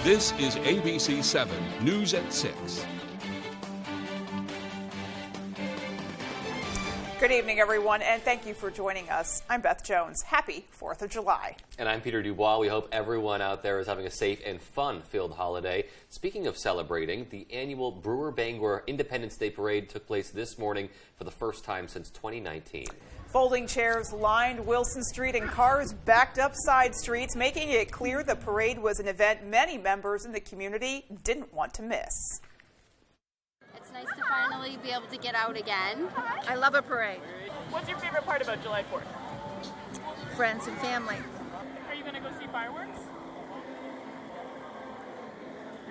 This is ABC 7 News at 6. Good evening, everyone, and thank you for joining us. I'm Beth Jones. Happy 4th of July. And I'm Peter Dubois. We hope everyone out there is having a safe and fun-filled holiday. Speaking of celebrating, the annual Brewer Bangor Independence Day Parade took place this morning for the first time since 2019. Folding chairs lined Wilson Street and cars backed up side streets, making it clear the parade was an event many members in the community didn't want to miss. It's nice to finally be able to get out again. I love a parade. What's your favorite part about July 4th? Friends and family. Are you going to go see fireworks?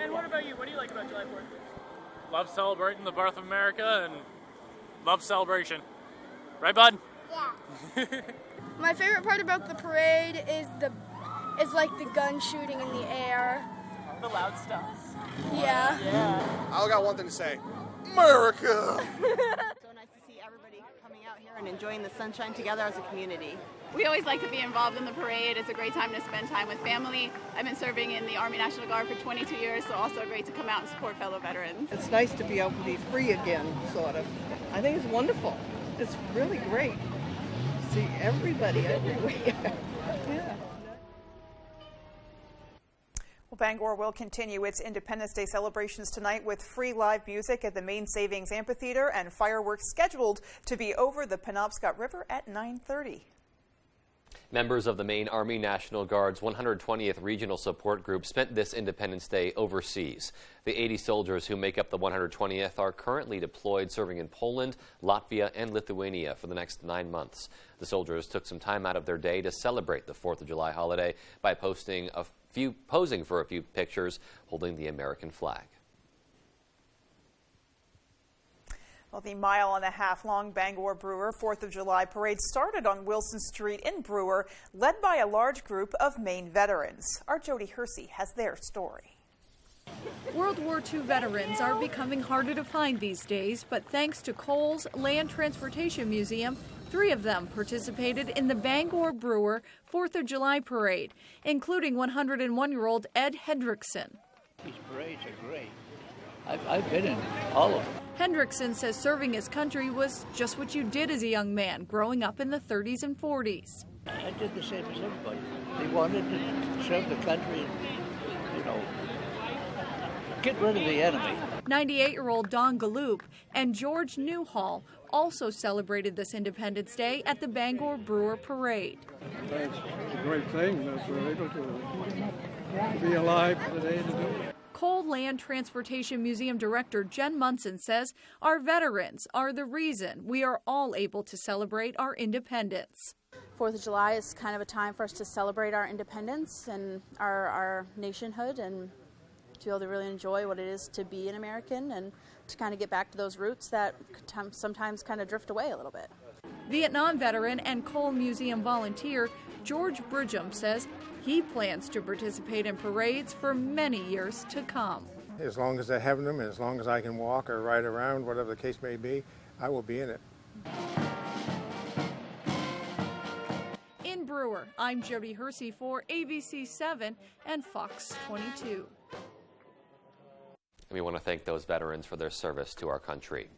And what about you? What do you like about July 4th? Love celebrating the birth of America and love celebration. Right, bud? Yeah. My favorite part about the parade is like the gun shooting in the air. The loud stuff. Yeah. I got one thing to say. America! So nice to see everybody coming out here and enjoying the sunshine together as a community. We always like to be involved in the parade. It's a great time to spend time with family. I've been serving in the Army National Guard for 22 years, so also great to come out and support fellow veterans. It's nice to be able to be free again, sort of. I think it's wonderful. It's really great to see everybody everywhere. Yeah. Well, Bangor will continue its Independence Day celebrations tonight with free live music at the Main Savings Amphitheater and fireworks scheduled to be over the Penobscot River at 9:30. Members of the Maine Army National Guard's 120th Regional Support Group spent this Independence Day overseas. The 80 soldiers who make up the 120th are currently deployed serving in Poland, Latvia, and Lithuania for the next 9 months. The soldiers took some time out of their day to celebrate the 4th of July holiday by posing for a few pictures holding the American flag. Well, the mile-and-a-half-long Bangor Brewer 4th of July parade started on Wilson Street in Brewer, led by a large group of Maine veterans. Our Jody Hersey has their story. World War II veterans are becoming harder to find these days, but thanks to Cole's Land Transportation Museum, 3 of them participated in the Bangor Brewer 4th of July parade, including 101-year-old Ed Hendrickson. These parades are great. I've been in all of them. Hendrickson says serving his country was just what you did as a young man, growing up in the 30s and 40s. I did the same as everybody. They wanted to serve the country and, get rid of the enemy. 98-year-old Don Galloop and George Newhall also celebrated this Independence Day at the Bangor Brewer Parade. It's a great thing that we're able to be alive today to do it. Cole Land Transportation Museum Director Jen Munson says our veterans are the reason we are all able to celebrate our independence. 4th of July is kind of a time for us to celebrate our independence and our nationhood and to be able to really enjoy what it is to be an American and to kind of get back to those roots that sometimes kind of drift away a little bit. Vietnam veteran and Cole Museum volunteer George Bridgham says he plans to participate in parades for many years to come. As long as they're having them and as long as I can walk or ride around, whatever the case may be, I will be in it. In Brewer, I'm Jody Hersey for ABC 7 and Fox 22. We want to thank those veterans for their service to our country.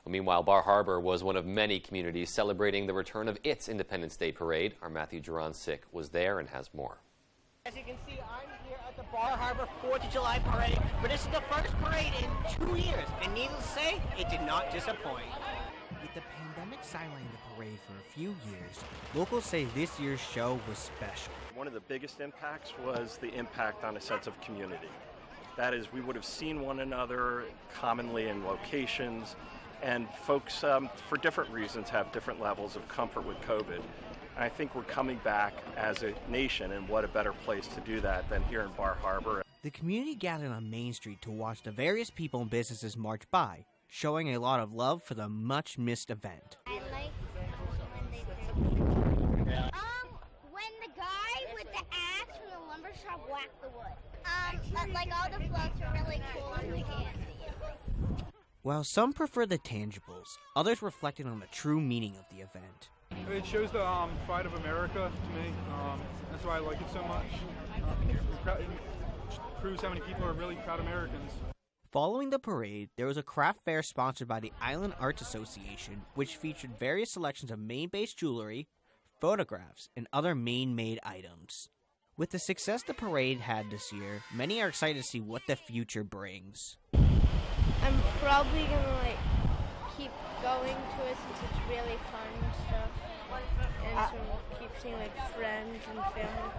Well, meanwhile, Bar Harbor was one of many communities celebrating the return of its Independence Day parade. Our Matthew Juron-Sick was there and has more. As you can see, I'm here at the Bar Harbor 4th of July parade, but this is the first parade in 2 years, and needless to say, it did not disappoint. With the pandemic sidelining the parade for a few years, locals say this year's show was special. One of the biggest impacts was the impact on a sense of community. That is, we would have seen one another commonly in locations, and folks, for different reasons, have different levels of comfort with COVID. And I think we're coming back as a nation, and what a better place to do that than here in Bar Harbor. The community gathered on Main Street to watch the various people and businesses march by, showing a lot of love for the much-missed event. I like when they when the guy with the axe from the lumber shop whacked the wood. Like all the floats were really cool and we can't see it. While some prefer the tangibles, others reflected on the true meaning of the event. It shows the pride of America to me. That's why I like it so much. proves how many people are really proud Americans. Following the parade, there was a craft fair sponsored by the Island Arts Association, which featured various selections of Maine-based jewelry, photographs, and other Maine-made items. With the success the parade had this year, many are excited to see what the future brings. I'm probably gonna keep going to it since it's really fun and stuff, and to keep seeing friends and family.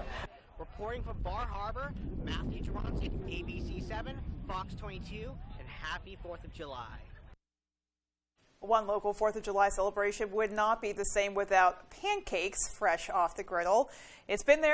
Reporting from Bar Harbor, Matthew Dronsick, ABC7, Fox 22, and happy 4th of July. One local 4th of July celebration would not be the same without pancakes fresh off the griddle. It's been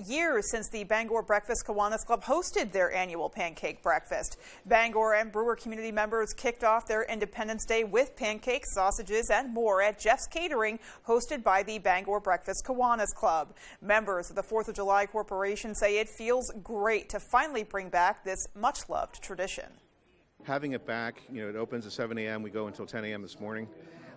years since the Bangor Breakfast Kiwanis Club hosted their annual pancake breakfast. Bangor and Brewer community members kicked off their Independence Day with pancakes, sausages, and more at Jeff's Catering, hosted by the Bangor Breakfast Kiwanis Club. Members of the 4th of July Corporation say it feels great to finally bring back this much-loved tradition. Having it back, it opens at 7 a.m. We go until 10 a.m. this morning.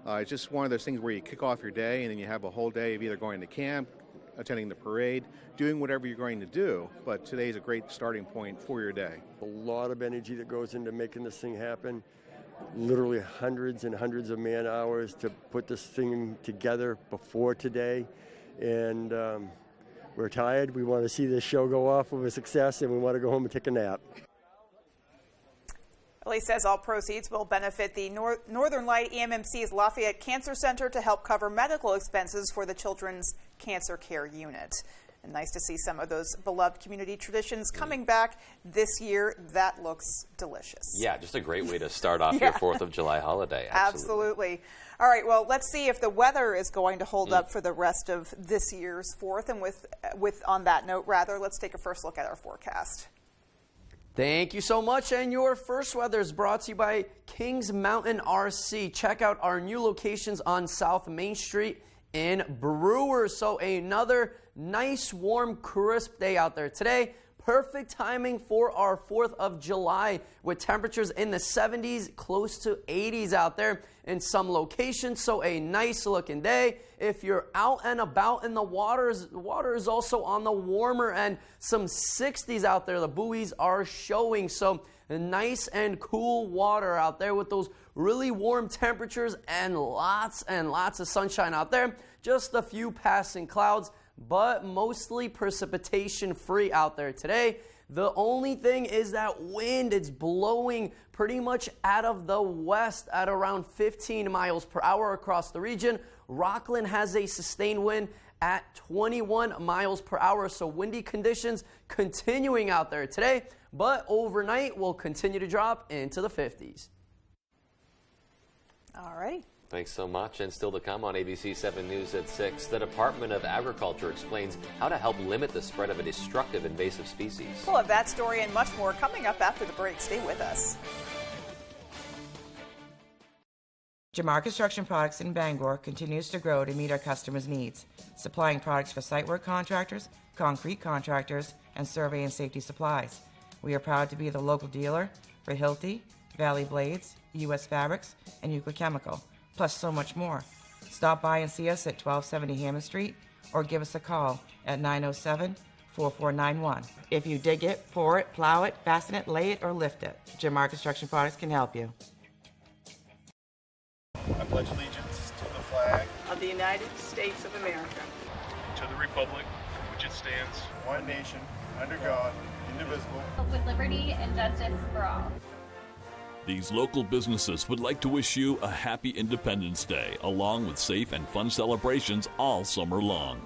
It's just one of those things where you kick off your day and then you have a whole day of either going to camp, attending the parade, doing whatever you're going to do. But today's a great starting point for your day. A lot of energy that goes into making this thing happen. Literally hundreds and hundreds of man hours to put this thing together before today. And we're tired. We want to see this show go off with a success, and we want to go home and take a nap. He says all proceeds will benefit the Northern Light EMMC's Lafayette Cancer Center to help cover medical expenses for the Children's Cancer Care Unit. And nice to see some of those beloved community traditions coming back this year. That looks delicious. Yeah, just a great way to start off your 4th of July holiday. Absolutely. All right, well, let's see if the weather is going to hold up for the rest of this year's 4th. And on that note, let's take a first look at our forecast. Thank you so much. And your first weather is brought to you by Kings Mountain RC. Check out our new locations on South Main Street in Brewer. So another nice, warm, crisp day out there today. Perfect timing for our 4th of July with temperatures in the 70s, close to 80s out there in some locations. So a nice looking day. If you're out and about in the water is also on the warmer end. Some 60s out there. The buoys are showing. So nice and cool water out there with those really warm temperatures and lots of sunshine out there. Just a few passing clouds, but mostly precipitation free out there today. The only thing is that wind, it's blowing pretty much out of the west at around 15 miles per hour across the region. Rockland has a sustained wind at 21 miles per hour, so windy conditions continuing out there today, but overnight will continue to drop into the 50s. All righty. Thanks so much. And still to come on ABC 7 News at 6, the Department of Agriculture explains how to help limit the spread of a destructive invasive species. We'll have that story and much more coming up after the break. Stay with us. Jamar Construction Products in Bangor continues to grow to meet our customers' needs, supplying products for site work contractors, concrete contractors, and survey and safety supplies. We are proud to be the local dealer for Hilti, Valley Blades, U.S. Fabrics, and Euclid Chemical, plus so much more. Stop by and see us at 1270 Hammond Street or give us a call at 907-4491. If you dig it, pour it, plow it, fasten it, lay it, or lift it, Jamar Construction Products can help you. I pledge allegiance to the flag of the United States of America, to the republic for which it stands, one nation, under God, indivisible, with liberty and justice for all. These local businesses would like to wish you a happy Independence Day, along with safe and fun celebrations all summer long.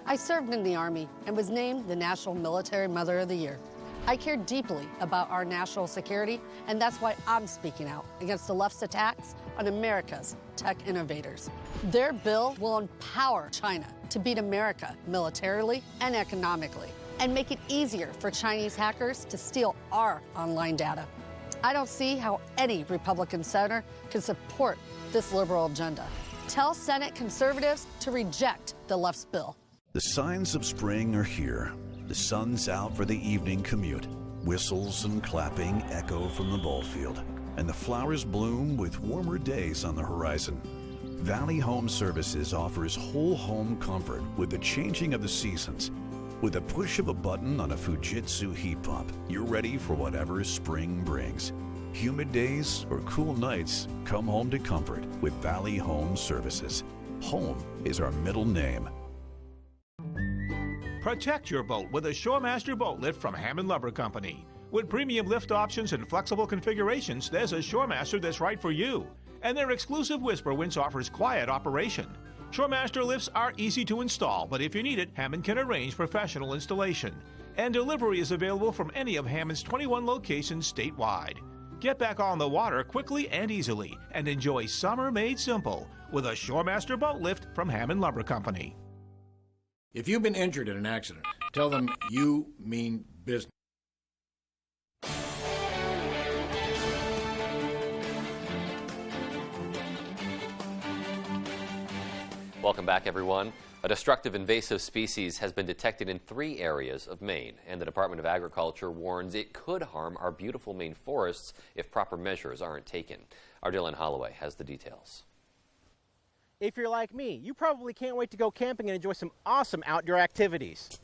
I served in the Army and was named the National Military Mother of the Year. I care deeply about our national security, and that's why I'm speaking out against the left's attacks on America's tech innovators. Their bill will empower China to beat America militarily and economically, and make it easier for Chinese hackers to steal our online data. I don't see how any Republican senator can support this liberal agenda. Tell Senate conservatives to reject the left's bill. The signs of spring are here. The sun's out for the evening commute. Whistles and clapping echo from the ball field. and the flowers bloom with warmer days on the horizon. Valley Home Services offers whole home comfort with the changing of the seasons. With a push of a button on a Fujitsu heat pump, you're ready for whatever spring brings. Humid days or cool nights, come home to comfort with Valley Home Services. Home is our middle name. Protect your boat with a Shoremaster boat lift from Hammond Lumber Company. With premium lift options and flexible configurations, there's a Shoremaster that's right for you. And their exclusive Whisper winch offers quiet operation. Shoremaster lifts are easy to install, but if you need it, Hammond can arrange professional installation. And delivery is available from any of Hammond's 21 locations statewide. Get back on the water quickly and easily and enjoy summer made simple with a Shoremaster boat lift from Hammond Lumber Company. If you've been injured in an accident, tell them you mean business. Welcome back, everyone. A destructive invasive species has been detected in 3 areas of Maine, and the Department of Agriculture warns it could harm our beautiful Maine forests if proper measures aren't taken. Our Dylan Holloway has the details. If you're like me, you probably can't wait to go camping and enjoy some awesome outdoor activities.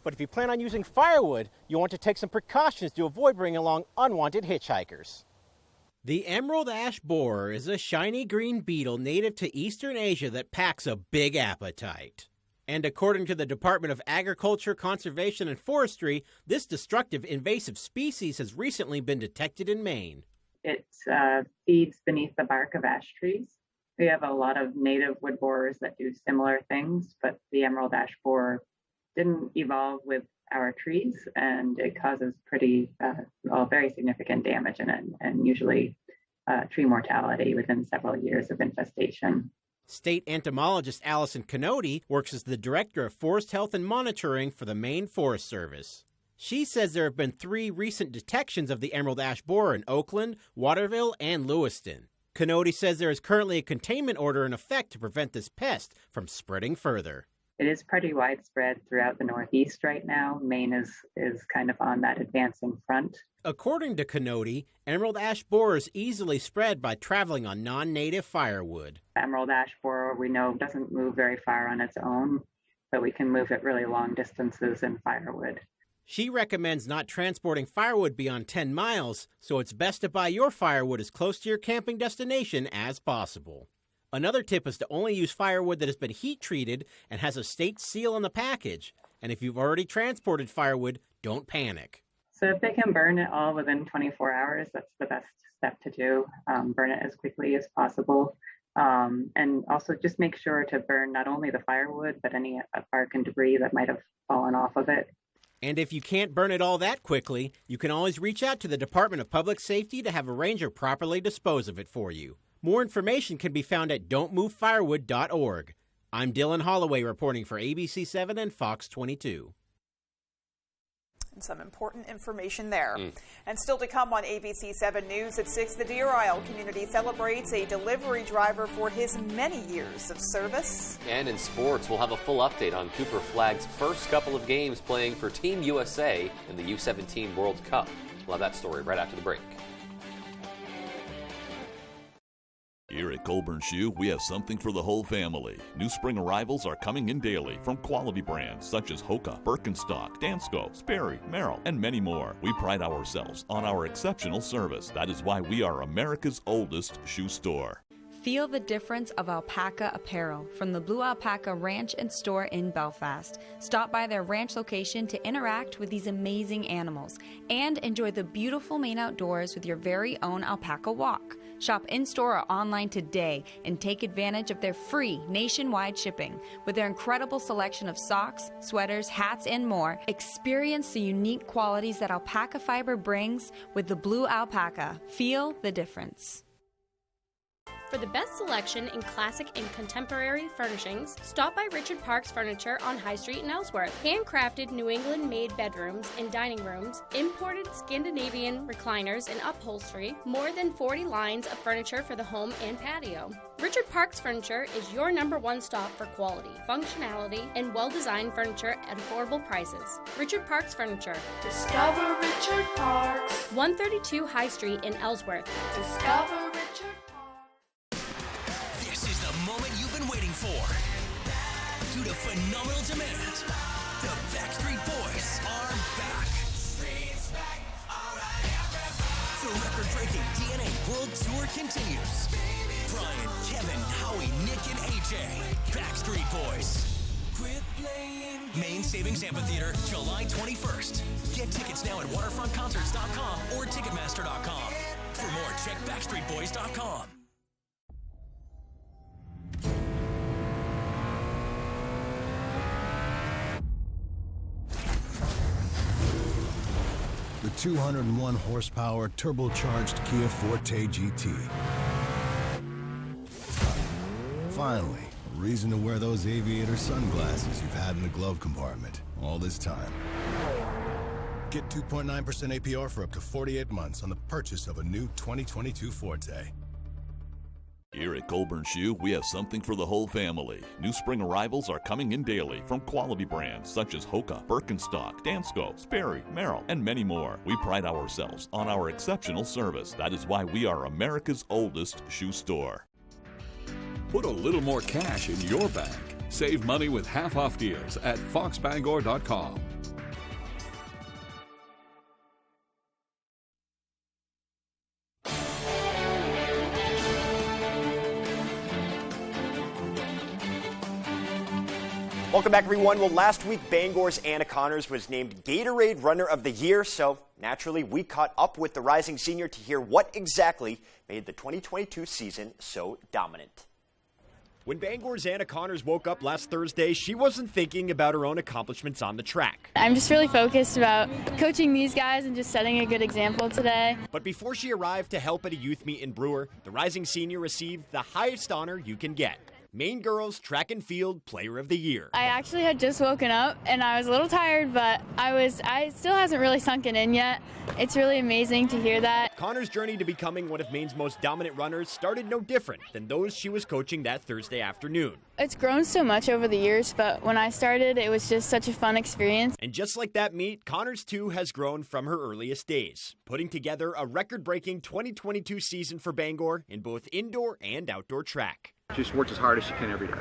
But if you plan on using firewood, you'll want to take some precautions to avoid bringing along unwanted hitchhikers. The emerald ash borer is a shiny green beetle native to Eastern Asia that packs a big appetite. And according to the Department of Agriculture, Conservation, and Forestry, this destructive invasive species has recently been detected in Maine. It feeds beneath the bark of ash trees. We have a lot of native wood borers that do similar things, but the emerald ash borer didn't evolve with our trees, and it causes very significant damage and usually tree mortality within several years of infestation. State entomologist Allison Canody works as the Director of Forest Health and Monitoring for the Maine Forest Service. She says there have been 3 recent detections of the emerald ash borer in Oakland, Waterville, and Lewiston. Canody says there is currently a containment order in effect to prevent this pest from spreading further. It is pretty widespread throughout the Northeast right now. Maine is kind of on that advancing front. According to Canody, emerald ash borers easily spread by traveling on non-native firewood. Emerald ash borer, we know, doesn't move very far on its own, but we can move it really long distances in firewood. She recommends not transporting firewood beyond 10 miles, so it's best to buy your firewood as close to your camping destination as possible. Another tip is to only use firewood that has been heat treated and has a state seal on the package. And if you've already transported firewood, don't panic. So if they can burn it all within 24 hours, that's the best step to do. Burn it as quickly as possible. And also just make sure to burn not only the firewood, but any bark and debris that might have fallen off of it. And if you can't burn it all that quickly, you can always reach out to the Department of Public Safety to have a ranger properly dispose of it for you. More information can be found at don'tmovefirewood.org. I'm Dylan Holloway reporting for ABC7 and Fox 22. And some important information there. And still to come on ABC7 News at 6, the Deer Isle community celebrates a delivery driver for his many years of service. And in sports, we'll have a full update on Cooper Flagg's first couple of games playing for Team USA in the U17 World Cup. We'll have that story right after the break. Here at Colburn Shoe, we have something for the whole family. New spring arrivals are coming in daily from quality brands such as Hoka, Birkenstock, Dansko, Sperry, Merrill, and many more. We pride ourselves on our exceptional service. That is why we are America's oldest shoe store. Feel the difference of alpaca apparel from the Blue Alpaca Ranch and Store in Belfast. Stop by their ranch location to interact with these amazing animals and enjoy the beautiful Maine outdoors with your very own alpaca walk. Shop in-store or online today and take advantage of their free nationwide shipping. With their incredible selection of socks, sweaters, hats, and more, experience the unique qualities that alpaca fiber brings with the Blue Alpaca. Feel the difference. For the best selection in classic and contemporary furnishings, stop by Richard Parks Furniture on High Street in Ellsworth. Handcrafted New England-made bedrooms and dining rooms, imported Scandinavian recliners and upholstery, more than 40 lines of furniture for the home and patio. Richard Parks Furniture is your #1 stop for quality, functionality, and well-designed furniture at affordable prices. Richard Parks Furniture. Discover Richard Parks. 132 High Street in Ellsworth. Discover Richard Parks. This is the moment you've been waiting for. Due to phenomenal demand, the Backstreet Boys are back. The record-breaking DNA World Tour continues. Brian, Kevin, Howie, Nick, and AJ. Backstreet Boys. Main Savings Amphitheater, July 21st. Get tickets now at waterfrontconcerts.com or ticketmaster.com. For more, check backstreetboys.com. The 201 horsepower turbocharged Kia Forte GT. Finally, a reason to wear those aviator sunglasses you've had in the glove compartment all this time. Get 2.9% APR for up to 48 months on the purchase of a new 2022 Forte. Here at Colburn Shoe, we have something for the whole family. New spring arrivals are coming in daily from quality brands such as Hoka, Birkenstock, Dansko, Sperry, Merrill, and many more. We pride ourselves on our exceptional service. That is why we are America's oldest shoe store. Put a little more cash in your bag. Save money with half-off deals at foxbangor.com. Welcome back, everyone. Well, last week, Bangor's Anna Connors was named Gatorade Runner of the Year, so naturally, we caught up with the rising senior to hear what exactly made the 2022 season so dominant. When Bangor's Anna Connors woke up last Thursday, she wasn't thinking about her own accomplishments on the track. I'm just really focused about coaching these guys and just setting a good example today. But before she arrived to help at a youth meet in Brewer, the rising senior received the highest honor you can get. Maine Girls Track and Field Player of the Year. I actually had just woken up and I was a little tired, but I still hasn't really sunken in yet. It's really amazing to hear that. Connors' journey to becoming one of Maine's most dominant runners started no different than those she was coaching that Thursday afternoon. It's grown so much over the years, but when I started, it was just such a fun experience. And just like that meet, Connors too has grown from her earliest days, putting together a record-breaking 2022 season for Bangor in both indoor and outdoor track. Just works as hard as she can every day,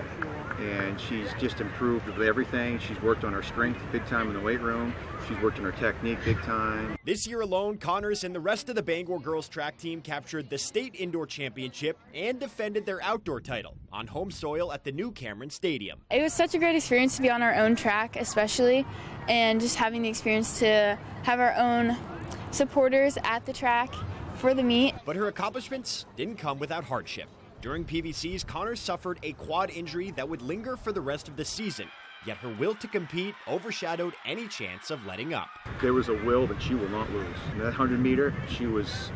and she's just improved with everything. She's worked on her strength big time in the weight room. She's worked on her technique big time. This year alone, Connors and the rest of the Bangor girls track team captured the state indoor championship and defended their outdoor title on home soil at the new Cameron Stadium. It was such a great experience to be on our own track, especially, and just having the experience to have our own supporters at the track for the meet. But her accomplishments didn't come without hardship. During PVCs, Connors suffered a quad injury that would linger for the rest of the season, yet her will to compete overshadowed any chance of letting up. There was a will that she will not lose. In that 100-meter, she was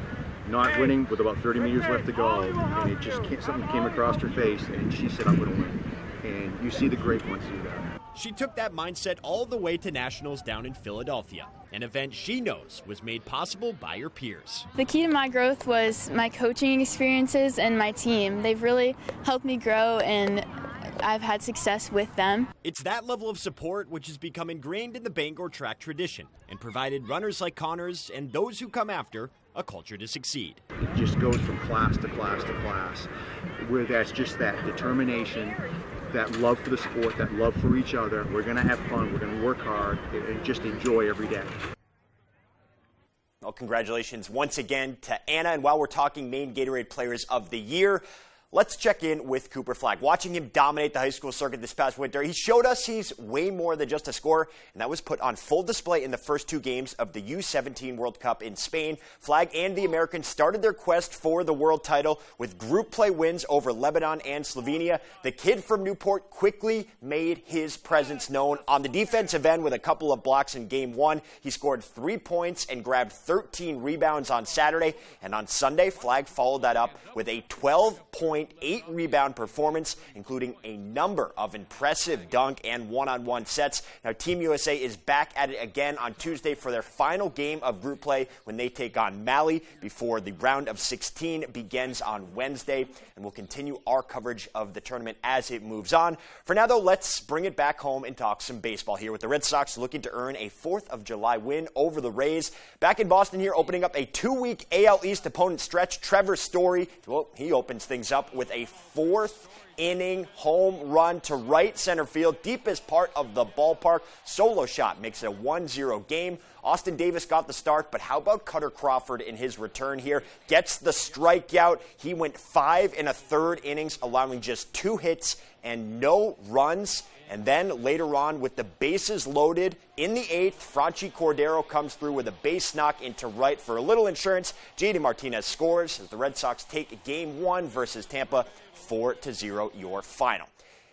not winning with about 30 meters left to go, and it just something came across her face, and she said, I'm going to win. And you see the great ones do that. She took that mindset all the way to Nationals down in Philadelphia, an event she knows was made possible by her peers. The key to my growth was my coaching experiences and my team. They've really helped me grow, and I've had success with them. It's that level of support which has become ingrained in the Bangor track tradition and provided runners like Connors and those who come after a culture to succeed. It just goes from class to class to class, where that's just that determination, that love for the sport, that love for each other. We're going to have fun, we're going to work hard, and just enjoy every day. Well, congratulations once again to Anna. And while we're talking Maine Gatorade Players of the Year, let's check in with Cooper Flagg. Watching him dominate the high school circuit this past winter, he showed us he's way more than just a scorer, and that was put on full display in the first two games of the U17 World Cup in Spain. Flagg and the Americans started their quest for the world title with group play wins over Lebanon and Slovenia. The kid from Newport quickly made his presence known on the defensive end with a couple of blocks in game one. He scored 3 points and grabbed 13 rebounds on Saturday, and on Sunday, Flagg followed that up with a 12-point point, 8-rebound performance, including a number of impressive dunk and one-on-one sets. Now, Team USA is back at it again on Tuesday for their final game of group play when they take on Mali before the round of 16 begins on Wednesday. And we'll continue our coverage of the tournament as it moves on. For now, though, let's bring it back home and talk some baseball here with the Red Sox looking to earn a 4th of July win over the Rays. Back in Boston here, opening up a 2-week AL East opponent stretch. Trevor Story, well, he opens things up with a 4th-inning home run to right center field, deepest part of the ballpark. Solo shot makes it a 1-0 game. Austin Davis got the start, but how about Cutter Crawford in his return here? Gets the strikeout. He went 5 1/3 innings, allowing just 2 hits and no runs. And then later on, with the bases loaded in the 8th, Franchi Cordero comes through with a base knock into right for a little insurance. JD Martinez scores as the Red Sox take Game 1 versus Tampa, 4-0 your final.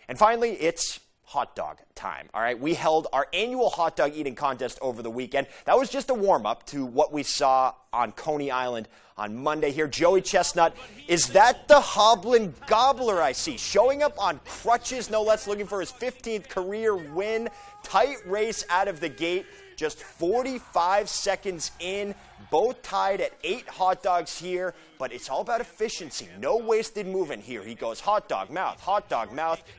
And finally, it's hot dog time. All right, we held our annual hot dog eating contest over the weekend. That was just a warm-up to what we saw on Coney Island on Monday here. Joey Chestnut, is that the Hoblin Gobbler I see? Showing up on crutches, no less, looking for his 15th career win. Tight race out of the gate. Just 45 seconds in, both tied at 8 hot dogs here, but it's all about efficiency. No wasted movement here. He goes hot dog mouth.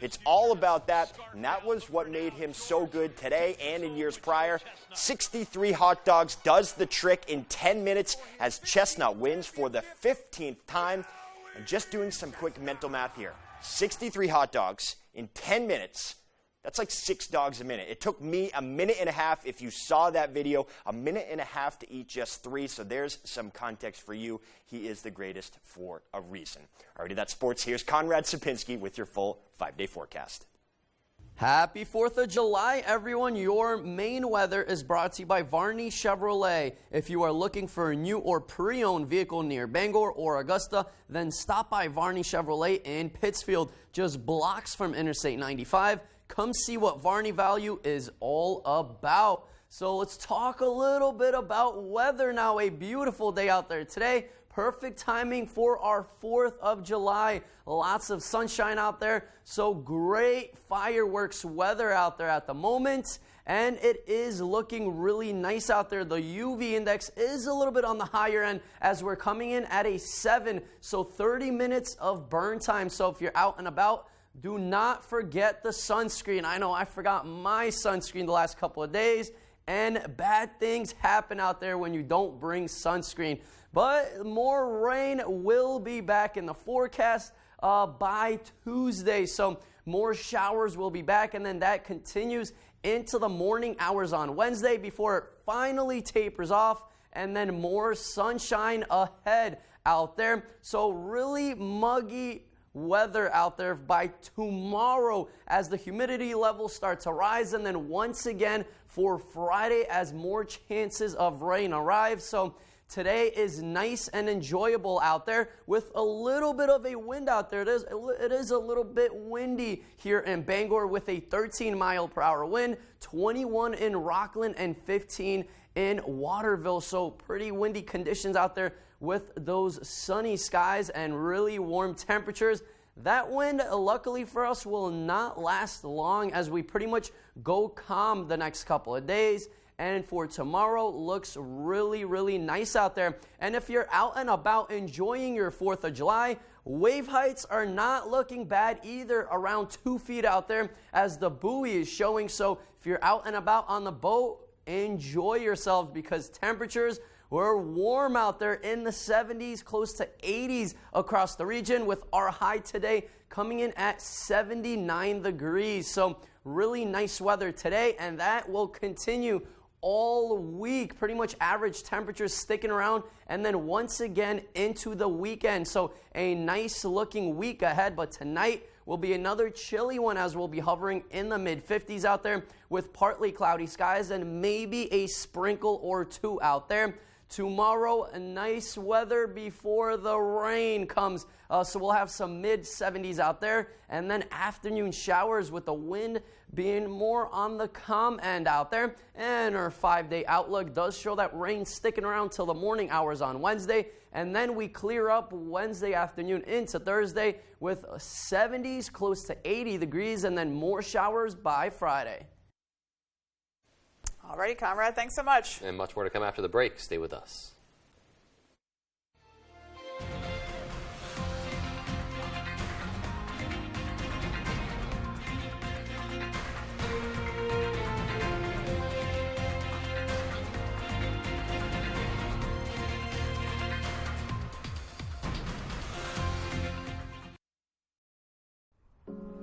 It's all about that, and that was what made him so good today and in years prior. 63 hot dogs does the trick in 10 minutes as Chestnut wins for the 15th time. And just doing some quick mental math here, 63 hot dogs in 10 minutes. That's like 6 dogs a minute. It took me a minute and a half, if you saw that video, a minute and a half to eat just 3. So there's some context for you. He is the greatest for a reason. Alrighty, that's sports. Here's Conrad Sapinski with your full 5-day forecast. Happy 4th of July, everyone. Your main weather is brought to you by Varney Chevrolet. If you are looking for a new or pre-owned vehicle near Bangor or Augusta, then stop by Varney Chevrolet in Pittsfield, just blocks from Interstate 95. Come see what Varney Value is all about. So let's talk a little bit about weather now. A beautiful day out there today. Perfect timing for our 4th of July. Lots of sunshine out there. So great fireworks weather out there at the moment. And it is looking really nice out there. The UV index is a little bit on the higher end as we're coming in at a 7. So 30 minutes of burn time. So if you're out and about, do not forget the sunscreen. I know I forgot my sunscreen the last couple of days, and bad things happen out there when you don't bring sunscreen. But more rain will be back in the forecast by Tuesday. So more showers will be back, and then that continues into the morning hours on Wednesday before it finally tapers off, and then more sunshine ahead out there. So really muggy weather out there by tomorrow as the humidity level starts to rise, and then once again for Friday as more chances of rain arrive. So today is nice and enjoyable out there with a little bit of a wind out there. It is a little bit windy here in Bangor with a 13-mile-per-hour wind, 21 in Rockland and 15 in Waterville. So pretty windy conditions out there with those sunny skies and really warm temperatures. That wind, luckily for us, will not last long as we pretty much go calm the next couple of days. And for tomorrow, looks really, really nice out there. And if you're out and about enjoying your 4th of July, wave heights are not looking bad either, around 2 feet out there as the buoy is showing. So if you're out and about on the boat, enjoy yourself because temperatures were warm out there in the 70s, close to 80s across the region, with our high today coming in at 79 degrees. So really nice weather today, and that will continue all week. Pretty much average temperatures sticking around, and then once again into the weekend. So a nice looking week ahead, but tonight will be another chilly one as we'll be hovering in the mid-50s out there with partly cloudy skies and maybe a sprinkle or 2 out there. Tomorrow, a nice weather before the rain comes. So we'll have some mid-70s out there, and then afternoon showers with the wind being more on the calm end out there. And our 5-day outlook does show that rain sticking around till the morning hours on Wednesday, and then we clear up Wednesday afternoon into Thursday with 70s, close to 80 degrees, and then more showers by Friday. All righty, Conrad, thanks so much. And much more to come after the break. Stay with us.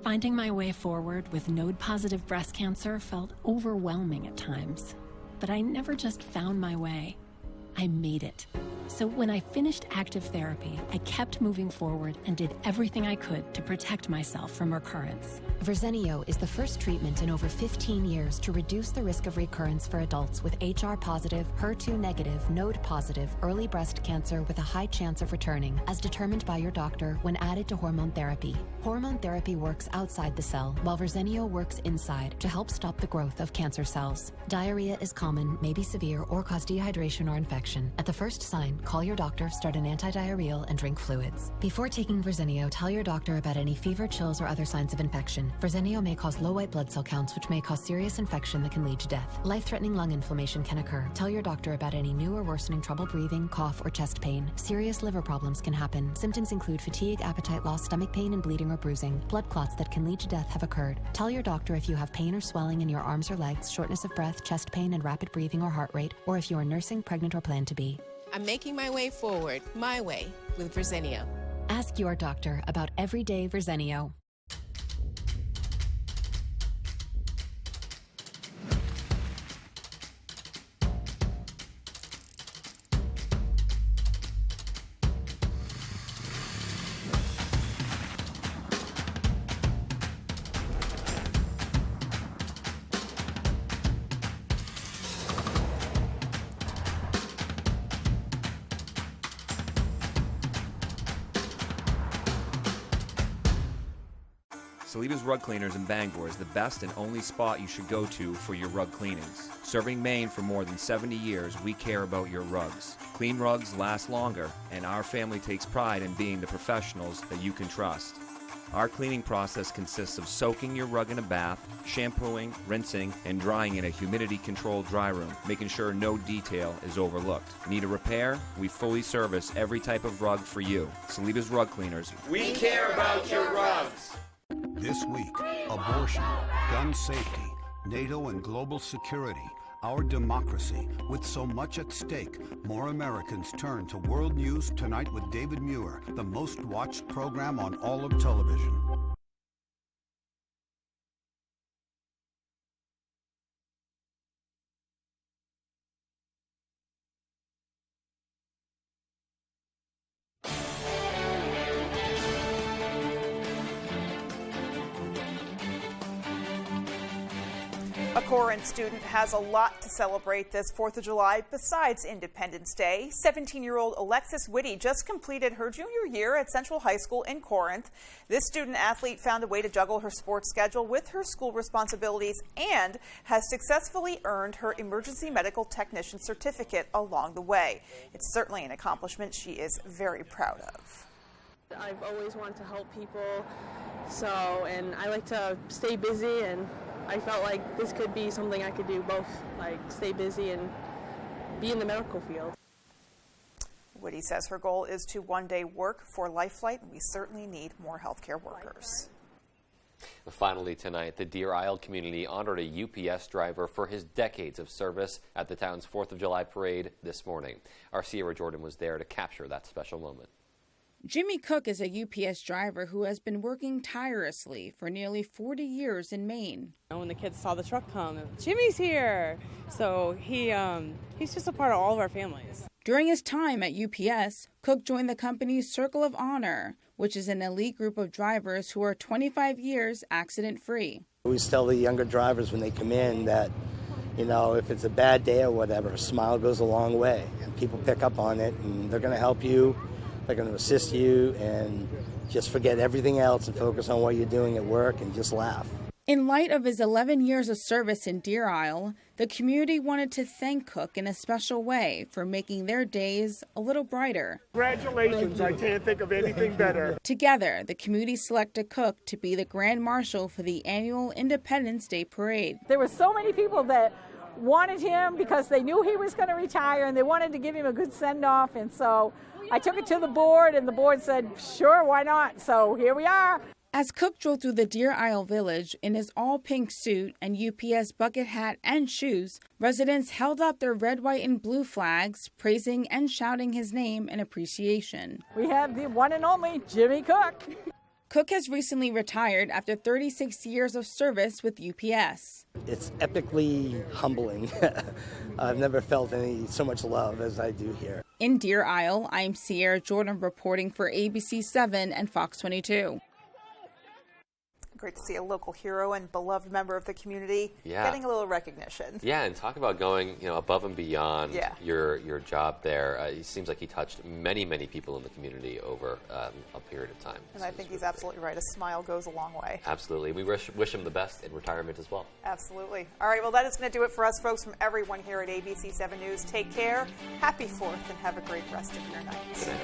Finding my way forward with node-positive breast cancer felt overwhelming at times. But I never just found my way. I made it. So when I finished active therapy, I kept moving forward and did everything I could to protect myself from recurrence. Verzenio is the first treatment in over 15 years to reduce the risk of recurrence for adults with HR-positive, HER2-negative, node-positive, early breast cancer with a high chance of returning, as determined by your doctor when added to hormone therapy. Hormone therapy works outside the cell, while Verzenio works inside to help stop the growth of cancer cells. Diarrhea is common, may be severe, or cause dehydration or infection. At the first sign, call your doctor, start an antidiarrheal, and drink fluids. Before taking Verzenio, tell your doctor about any fever, chills, or other signs of infection. Verzenio may cause low white blood cell counts, which may cause serious infection that can lead to death. Life-threatening lung inflammation can occur. Tell your doctor about any new or worsening trouble breathing, cough, or chest pain. Serious liver problems can happen. Symptoms include fatigue, appetite loss, stomach pain, and bleeding or bruising. Blood clots that can lead to death have occurred. Tell your doctor if you have pain or swelling in your arms or legs, shortness of breath, chest pain, and rapid breathing or heart rate, or if you are nursing, pregnant, or plan to be. I'm making my way forward, my way, with Verzenio. Ask your doctor about everyday Verzenio. Saliba's Rug Cleaners in Bangor is the best and only spot you should go to for your rug cleanings. Serving Maine for more than 70 years, we care about your rugs. Clean rugs last longer, and our family takes pride in being the professionals that you can trust. Our cleaning process consists of soaking your rug in a bath, shampooing, rinsing, and drying in a humidity-controlled dry room, making sure no detail is overlooked. Need a repair? We fully service every type of rug for you. Saliba's Rug Cleaners. We care about your rugs. This week, abortion, gun safety, NATO and global security, our democracy. With so much at stake, more Americans turn to World News Tonight with David Muir, the most watched program on all of television. A Corinth student has a lot to celebrate this 4th of July besides Independence Day. 17-year-old Alexis Whitty just completed her junior year at Central High School in Corinth. This student athlete found a way to juggle her sports schedule with her school responsibilities and has successfully earned her emergency medical technician certificate along the way. It's certainly an accomplishment she is very proud of. I've always wanted to help people, and I like to stay busy, and I felt like this could be something I could do both, like stay busy and be in the medical field. Whitty says her goal is to one day work for LifeFlight, and we certainly need more healthcare workers. Finally tonight, the Deer Isle community honored a UPS driver for his decades of service at the town's 4th of July parade this morning. Our Sierra Jordan was there to capture that special moment. Jimmy Cook is a UPS driver who has been working tirelessly for nearly 40 years in Maine. When the kids saw the truck come, Jimmy's here! So he's just a part of all of our families. During his time at UPS, Cook joined the company's Circle of Honor, which is an elite group of drivers who are 25 years accident-free. We always tell the younger drivers when they come in that You know, if it's a bad day or whatever, a smile goes a long way, and people pick up on it, and they're going to help you, they're going to assist you, and just forget everything else and focus on what you're doing at work and just laugh. In light of his 11 years of service in Deer Isle, the community wanted to thank Cook in a special way for making their days a little brighter. Congratulations, I can't think of anything better. Together, the community selected Cook to be the Grand Marshal for the annual Independence Day Parade. There were so many people that wanted him because they knew he was going to retire and they wanted to give him a good send-off, and so I took it to the board and the board said, sure, why not? So here we are. As Cook drove through the Deer Isle Village in his all-pink suit and UPS bucket hat and shoes, residents held up their red, white, and blue flags, praising and shouting his name in appreciation. We have the one and only Jimmy Cook. Cook has recently retired after 36 years of service with UPS. It's epically humbling. I've never felt so much love as I do here. In Deer Isle, I'm Sierra Jordan reporting for ABC 7 and Fox 22. Great to see a local hero and beloved member of the community Yeah. getting a little recognition. Yeah, and talk about going, above and beyond Yeah. your job there. It seems like he touched many, many people in the community over a period of time. And I think he's absolutely right. A smile goes a long way. Absolutely. We wish him the best in retirement as well. Absolutely. All right, well, that is going to do it for us, folks, from everyone here at ABC 7 News. Take care, happy 4th, and have a great rest of your night. Good night.